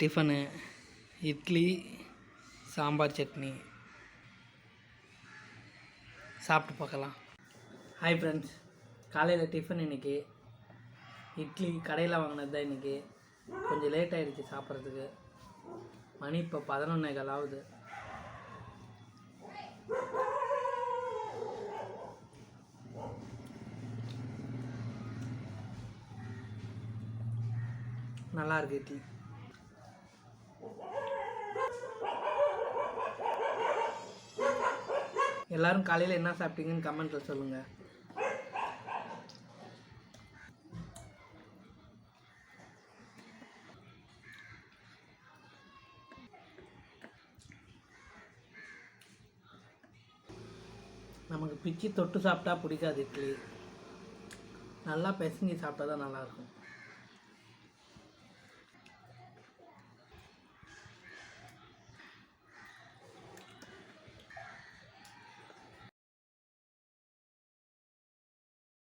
Tiffin idli sambar chutney சாப்பிட்டு பார்க்கலாம். Hi friends, காலையில் டிஃபன் இன்றைக்கி இட்லி கடையில் வாங்கினது தான். இன்றைக்கி கொஞ்சம் லேட் ஆகிடுச்சு சாப்பிட்றதுக்கு. மணி இப்போ 11:15 ஆகுது. நல்லா இருக்கு இட்லி. எல்லோரும் காலையில் என்ன சாப்பிட்டீங்கன்னு கமெண்ட்டில் சொல்லுங்கள். நமக்கு பிச்சு தொட்டு சாப்பிட்டா பிடிக்காது இட்லி. நல்லா பிசைஞ்சு சாப்பிட்டா தான் நல்லாயிருக்கும்.